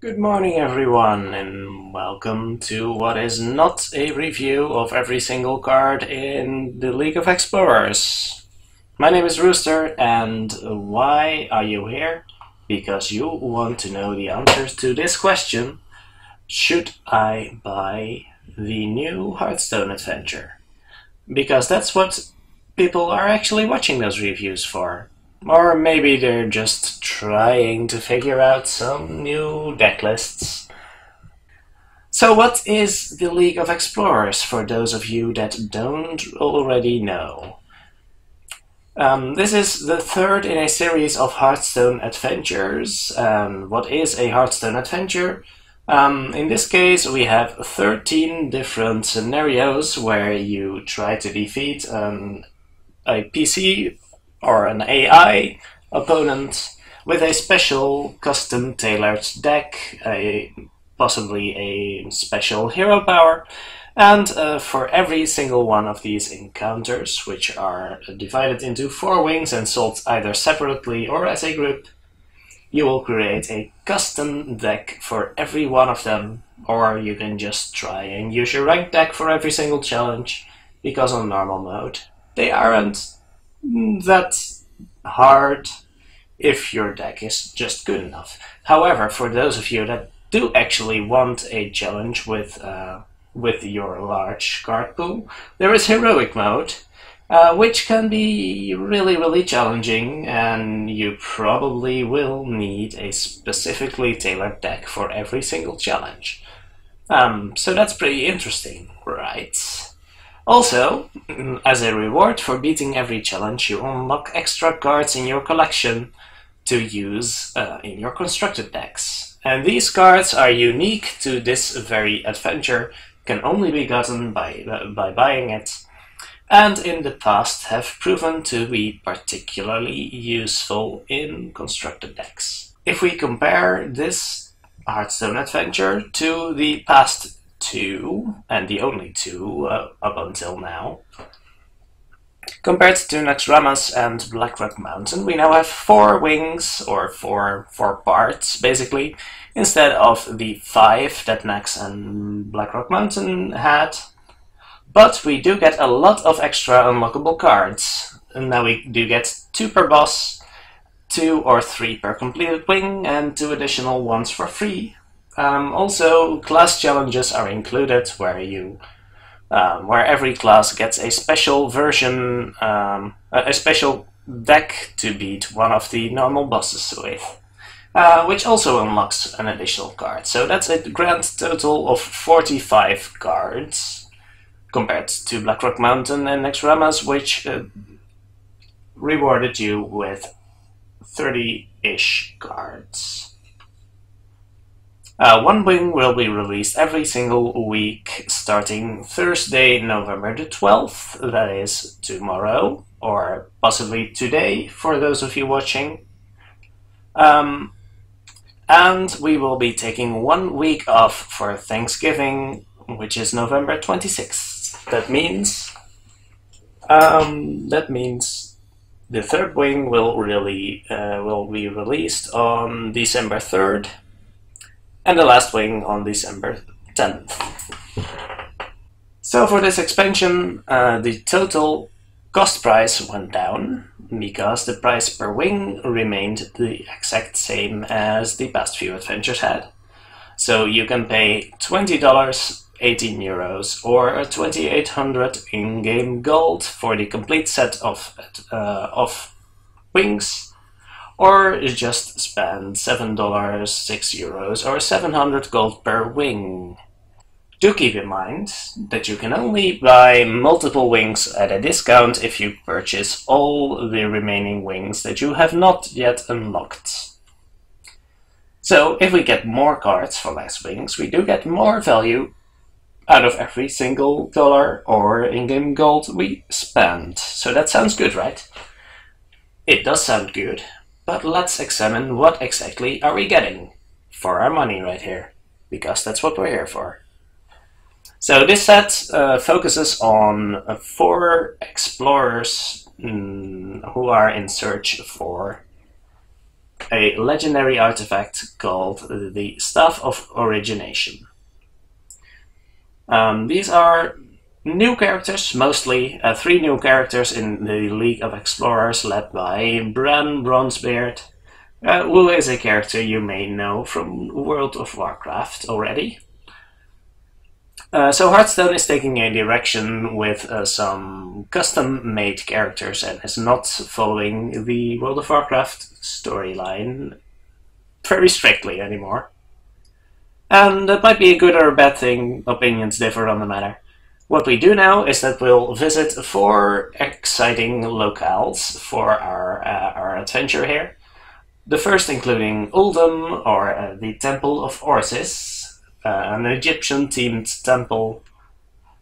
Good morning everyone, and welcome to what is not a review of every single card in the League of Explorers. My name is Rooster, and why are you here? Because you want to know the answers to this question: should I buy the new Hearthstone adventure? Because that's what people are actually watching those reviews for. Or maybe they're just trying to figure out some new deck lists. So what is the League of Explorers, for those of you that don't already know? This is the third in a series of Hearthstone adventures. What is a Hearthstone adventure? In this case, we have 13 different scenarios where you try to defeat a PC or an AI opponent with a special custom-tailored deck, possibly a special hero power, and for every single one of these encounters, which are divided into 4 wings and sold either separately or as a group, you will create a custom deck for every one of them, or you can just try and use your ranked deck for every single challenge, because on normal mode they aren't that hard if your deck is just good enough. However, for those of you that do actually want a challenge with your large card pool, there is heroic mode, which can be really challenging, and you probably will need a specifically tailored deck for every single challenge. So that's pretty interesting, right? Also, as a reward for beating every challenge, you unlock extra cards in your collection to use in your constructed decks. And these cards are unique to this very adventure, can only be gotten by buying it, and in the past have proven to be particularly useful in constructed decks. If we compare this Hearthstone adventure to the past 2, and the only 2 up until now, compared to Naxxramas and Blackrock Mountain, we now have 4 wings, or four parts basically, instead of the 5 that Nax and Blackrock Mountain had. But we do get a lot of extra unlockable cards, and now we do get 2 per boss, 2 or 3 per completed wing, and 2 additional ones for free. Also, class challenges are included, where every class gets a special version, a special deck to beat one of the normal bosses with, which also unlocks an additional card. So that's a grand total of 45 cards, compared to Blackrock Mountain and Naxxramas, which rewarded you with 30-ish cards. One wing will be released every single week, starting Thursday, November the 12th, that is tomorrow, or possibly today for those of you watching. And we will be taking 1 week off for Thanksgiving, which is November 26th. That means the 3rd wing will be released on December 3rd. And the last wing on December 10th. So for this expansion, the total cost price went down, because the price per wing remained the exact same as the past few adventures had. So you can pay $20, 18 euros, or 2,800 in-game gold for the complete set of wings, or just spend $7, 6 euros, or 700 gold per wing. Do keep in mind that you can only buy multiple wings at a discount if you purchase all the remaining wings that you have not yet unlocked. So if we get more cards for less wings, we do get more value out of every single dollar or in-game gold we spend. So that sounds good, right? It does sound good. But let's examine what exactly are we getting for our money right here, because that's what we're here for. So this set focuses on 4 explorers who are in search for a legendary artifact called the Staff of Origination. These are new characters, mostly 3 new characters in the League of Explorers, led by Bran Bronzebeard, who is a character you may know from World of Warcraft already. So Hearthstone is taking a direction with some custom-made characters and is not following the World of Warcraft storyline very strictly anymore. And that might be a good or a bad thing, opinions differ on the matter. What we do now is that we'll visit 4 exciting locales for our adventure here. The first including Uldum, or the Temple of Orsis, an Egyptian-themed temple.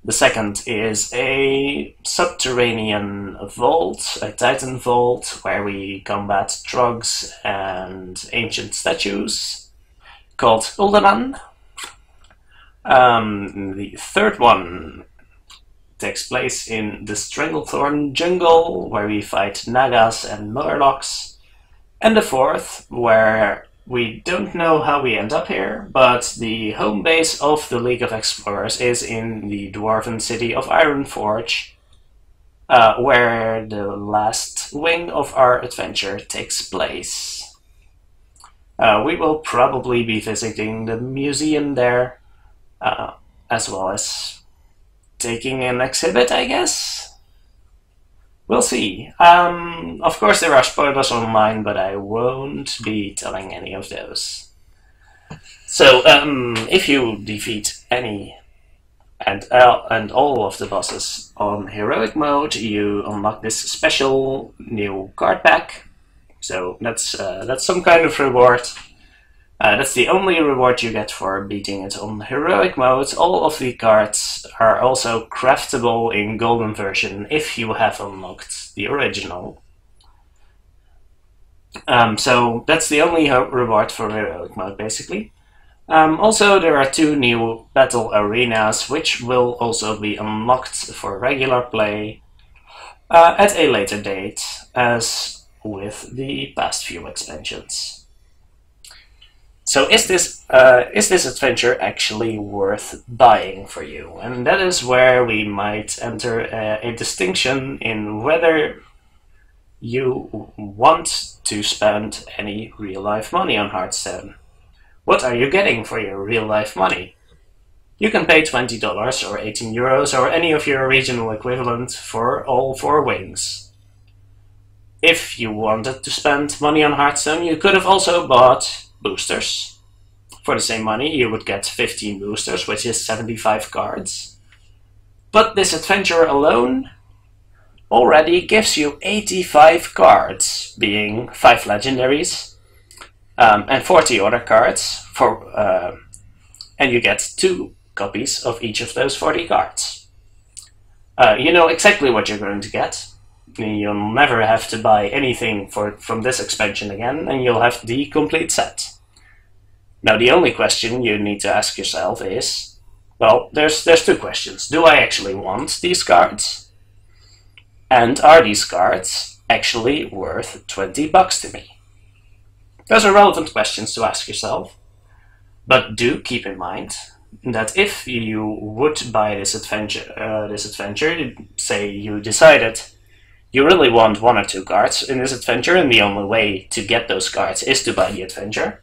The second is a subterranean vault, a Titan vault, where we combat drugs and ancient statues, called Uldaman. The third one takes place in the Stranglethorn jungle, where we fight Nagas and Murlocs. And the fourth, where we don't know how we end up here, but the home base of the League of Explorers is in the dwarven city of Ironforge, where the last wing of our adventure takes place. We will probably be visiting the museum there, as well as taking an exhibit, I guess? We'll see. Of course there are spoilers online, but I won't be telling any of those. So, if you defeat any and all of the bosses on heroic mode, you unlock this special new card pack. So that's some kind of reward. That's the only reward you get for beating it on heroic mode. All of the cards are also craftable in golden version if you have unlocked the original. So that's the only reward for heroic mode, basically. Also, there are 2 new battle arenas, which will also be unlocked for regular play at a later date, as with the past few expansions. So is this adventure actually worth buying for you? And that is where we might enter a distinction in whether you want to spend any real-life money on Hearthstone. What are you getting for your real-life money? You can pay $20 or 18 euros or any of your regional equivalent for all 4 wings. If you wanted to spend money on Hearthstone, you could have also bought boosters. For the same money, you would get 15 boosters, which is 75 cards. But this adventure alone already gives you 85 cards, being 5 legendaries and 40 other cards, and you get 2 copies of each of those 40 cards. You know exactly what you're going to get. You'll never have to buy anything from this expansion again, and you'll have the complete set. Now, the only question you need to ask yourself is, well, there's 2 questions. Do I actually want these cards? And are these cards actually worth 20 bucks to me? Those are relevant questions to ask yourself. But do keep in mind that if you would buy this adventure, say you decided you really want 1 or 2 cards in this adventure, and the only way to get those cards is to buy the adventure.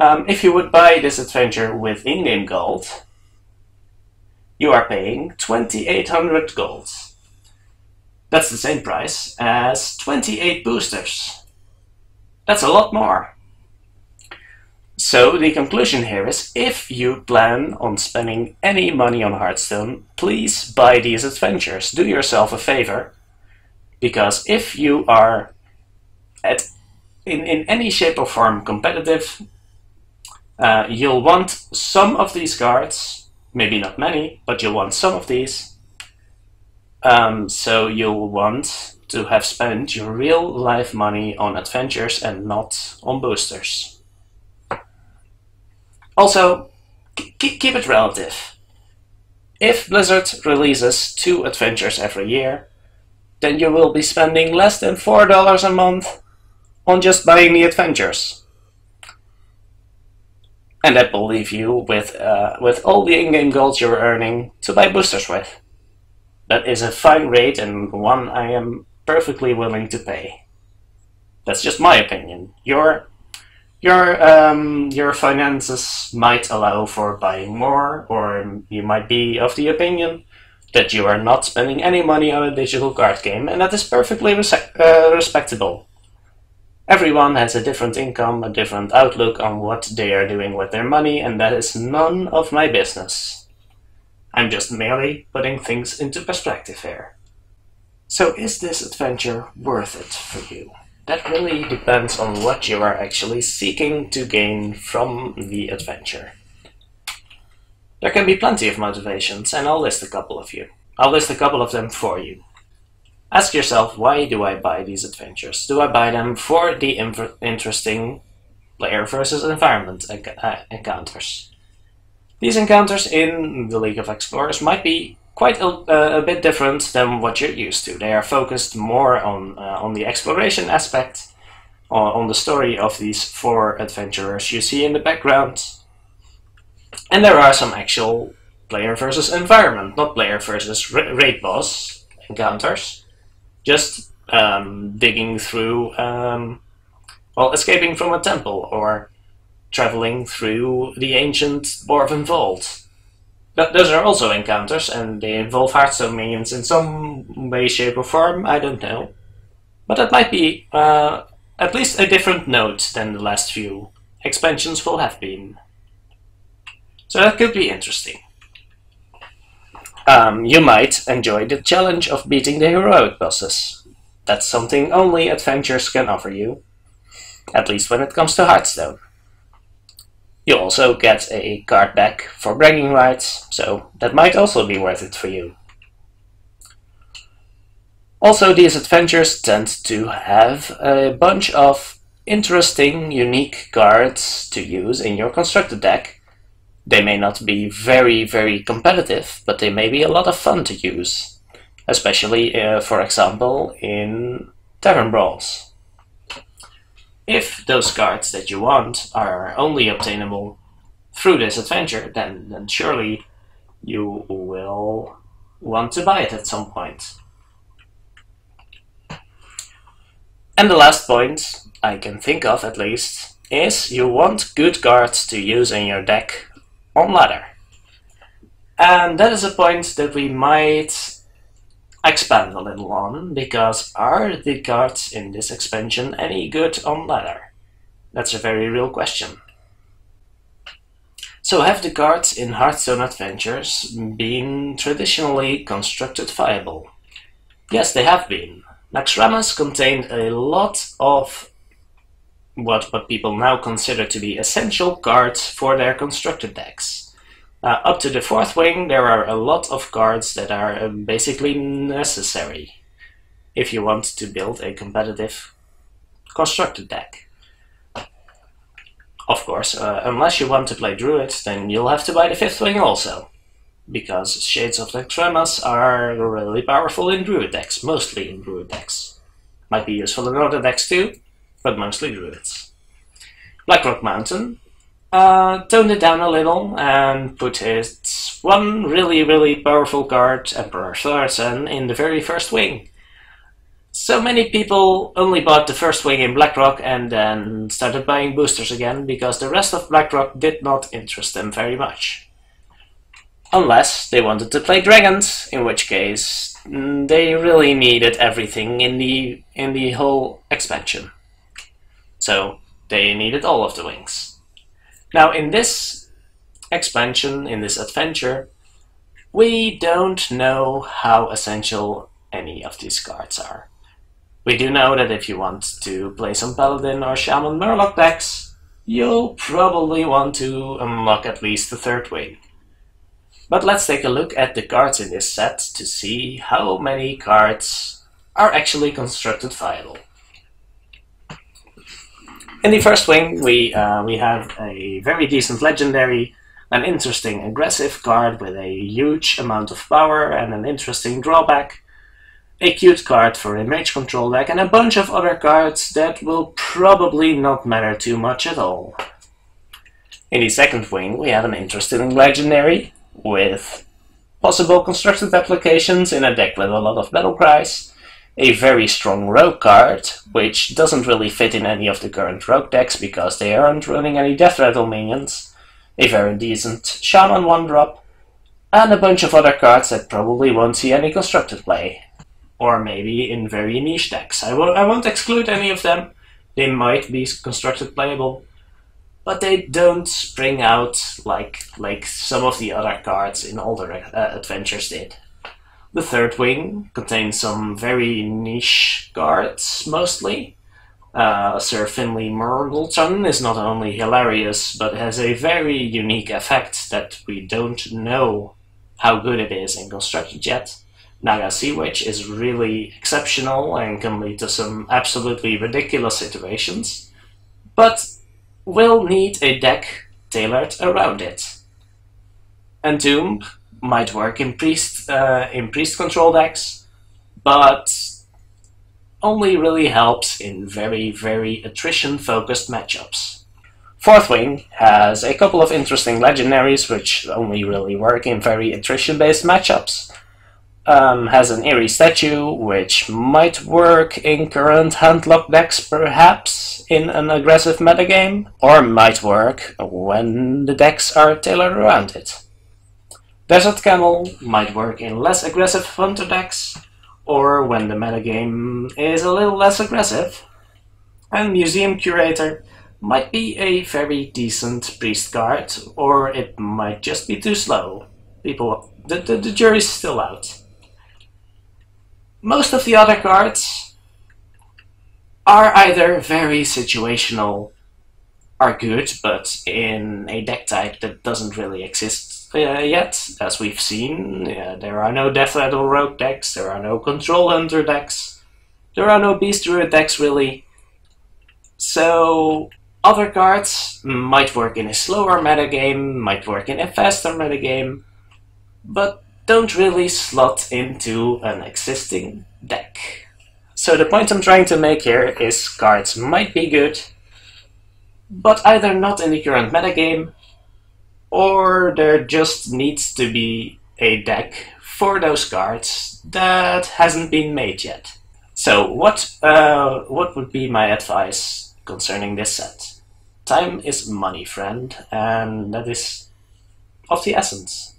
If you would buy this adventure with in-game gold, you are paying 2,800 gold. That's the same price as 28 boosters. That's a lot more. So the conclusion here is, if you plan on spending any money on Hearthstone, please buy these adventures. Do yourself a favor, because if you are in any shape or form competitive, you'll want some of these cards, maybe not many, but you'll want some of these. So you'll want to have spent your real life money on adventures and not on boosters. Also, keep it relative. If Blizzard releases 2 adventures every year, then you will be spending less than $4 a month on just buying the adventures. And that will leave you with all the in-game golds you're earning to buy boosters with. That is a fine rate and one I am perfectly willing to pay. That's just my opinion. Your finances might allow for buying more, or you might be of the opinion that you are not spending any money on a digital card game, and that is perfectly respectable. Everyone has a different income, a different outlook on what they are doing with their money, and that is none of my business. I'm just merely putting things into perspective here. So is this adventure worth it for you? That really depends on what you are actually seeking to gain from the adventure. There can be plenty of motivations, and I'll list a couple of them for you. Ask yourself, why do I buy these adventures? Do I buy them for the interesting player versus environment encounters? These encounters in the League of Explorers might be quite a bit different than what you're used to. They are focused more on the exploration aspect, on the story of these 4 adventurers you see in the background. And there are some actual player versus environment, not player versus raid boss encounters. Just digging through, escaping from a temple, or traveling through the ancient Dwarven Vault. Those are also encounters, and they involve Hearthstone minions in some way, shape or form, I don't know. But that might be at least a different note than the last few expansions will have been. So that could be interesting. You might enjoy the challenge of beating the heroic bosses. That's something only adventures can offer you, at least when it comes to Hearthstone. You also get a card back for bragging rights, so that might also be worth it for you. Also, these adventures tend to have a bunch of interesting, unique cards to use in your constructed deck. They may not be very, very competitive, but they may be a lot of fun to use, especially, for example, in Tavern Brawls. If those cards that you want are only obtainable through this adventure, then surely you will want to buy it at some point. And the last point I can think of, at least, is you want good cards to use in your deck on ladder. And that is a point that we might expand a little on, because are the cards in this expansion any good on ladder? That's a very real question. So have the cards in Hearthstone Adventures been traditionally constructed viable? Yes, they have been. Naxxramas contained a lot of what people now consider to be essential cards for their constructed decks. Up to the 4th wing, there are a lot of cards that are basically necessary if you want to build a competitive constructed deck. Of course, unless you want to play Druid, then you'll have to buy the 5th wing also, because Shades of Naxxramas are really powerful in Druid decks, mostly in Druid decks. Might be useful in other decks too, but mostly Druids. Blackrock Mountain toned it down a little and put its one really powerful card, Emperor Thorsen, in the very 1st wing. So many people only bought the 1st wing in Blackrock and then started buying boosters again, because the rest of Blackrock did not interest them very much. Unless they wanted to play dragons, in which case they really needed everything in the whole expansion. So they needed all of the wings. Now in this expansion, in this adventure, we don't know how essential any of these cards are. We do know that if you want to play some Paladin or Shaman Murloc decks, you'll probably want to unlock at least the 3rd wing. But let's take a look at the cards in this set to see how many cards are actually constructed viable. In the 1st wing, we have a very decent legendary, an interesting aggressive card with a huge amount of power and an interesting drawback. a cute card for a mage control deck, and a bunch of other cards that will probably not matter too much at all. In the second wing, we have an interesting legendary with possible constructed applications in a deck with a lot of battle cries, a very strong rogue card, which doesn't really fit in any of the current rogue decks because they aren't running any death rattle minions, a very decent shaman 1-drop, and a bunch of other cards that probably won't see any constructed play. Or maybe in very niche decks. I won't exclude any of them. They might be constructed playable, but they don't spring out like some of the other cards in older adventures did. The third wing contains some very niche cards, mostly. Sir Finley Murgleton is not only hilarious, but has a very unique effect that we don't know how good it is in constructed yet. Naga Sea Witch is really exceptional and can lead to some absolutely ridiculous situations, but will need a deck tailored around it. Entomb might work in priest control decks, but only really helps in very attrition-focused matchups. Fourth wing has a couple of interesting legendaries which only really work in very attrition-based matchups. Has an eerie statue, which might work in current handlock decks perhaps in an aggressive metagame, or might work when the decks are tailored around it. Desert Camel might work in less aggressive hunter decks, or when the metagame is a little less aggressive. And Museum Curator might be a very decent priest card, or it might just be too slow. The jury's still out. Most of the other cards are either very situational, are good, but in a deck type that doesn't really exist yet, as we've seen. There are no Death Rattle Rogue decks, there are no Control Hunter decks, there are no Beast Druid decks really. So other cards might work in a slower metagame, might work in a faster metagame, but don't really slot into an existing deck. So the point I'm trying to make here is cards might be good, but either not in the current metagame, or there just needs to be a deck for those cards that hasn't been made yet. So what would be my advice concerning this set? Time is money, friend, and that is of the essence.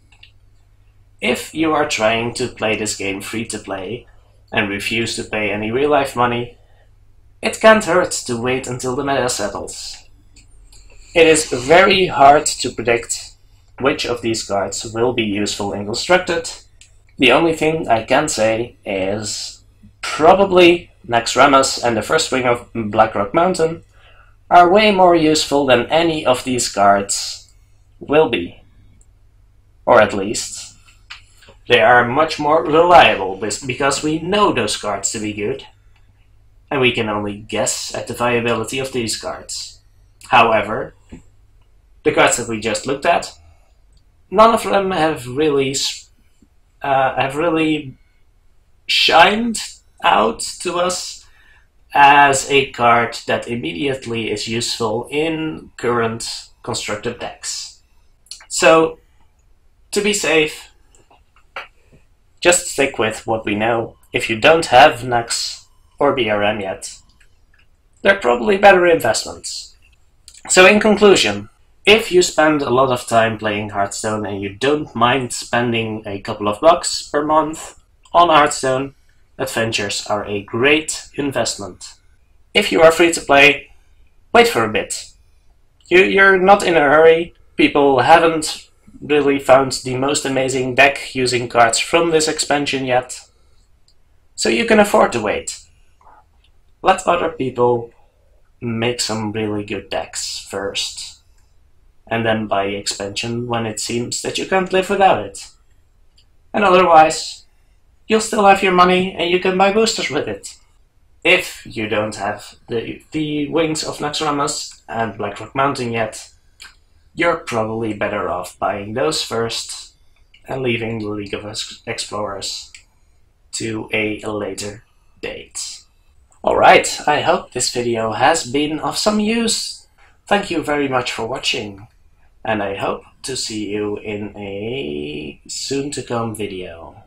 If you are trying to play this game free to play and refuse to pay any real life money, it can't hurt to wait until the meta settles. It is very hard to predict which of these cards will be useful in constructed. The only thing I can say is probably Naxxramas and the first wing of Blackrock Mountain are way more useful than any of these cards will be. Or at least they are much more reliable because we know those cards to be good, and we can only guess at the viability of these cards. However, the cards that we just looked at, none of them have really shined out to us as a card that immediately is useful in current constructed decks. So, to be safe, just stick with what we know. If you don't have Nax or BRM yet, they're probably better investments. So in conclusion, if you spend a lot of time playing Hearthstone and you don't mind spending a couple of bucks per month on Hearthstone, adventures are a great investment. If you are free to play, wait for a bit. You're not in a hurry. People haven't really found the most amazing deck using cards from this expansion yet, so you can afford to wait. Let other people make some really good decks first, and then buy the expansion when it seems that you can't live without it. And otherwise, you'll still have your money and you can buy boosters with it. If you don't have the wings of Naxxramas and Blackrock Mountain yet, you're probably better off buying those first and leaving the League of Explorers to a later date. Alright, I hope this video has been of some use. Thank you very much for watching, and I hope to see you in a soon-to-come video.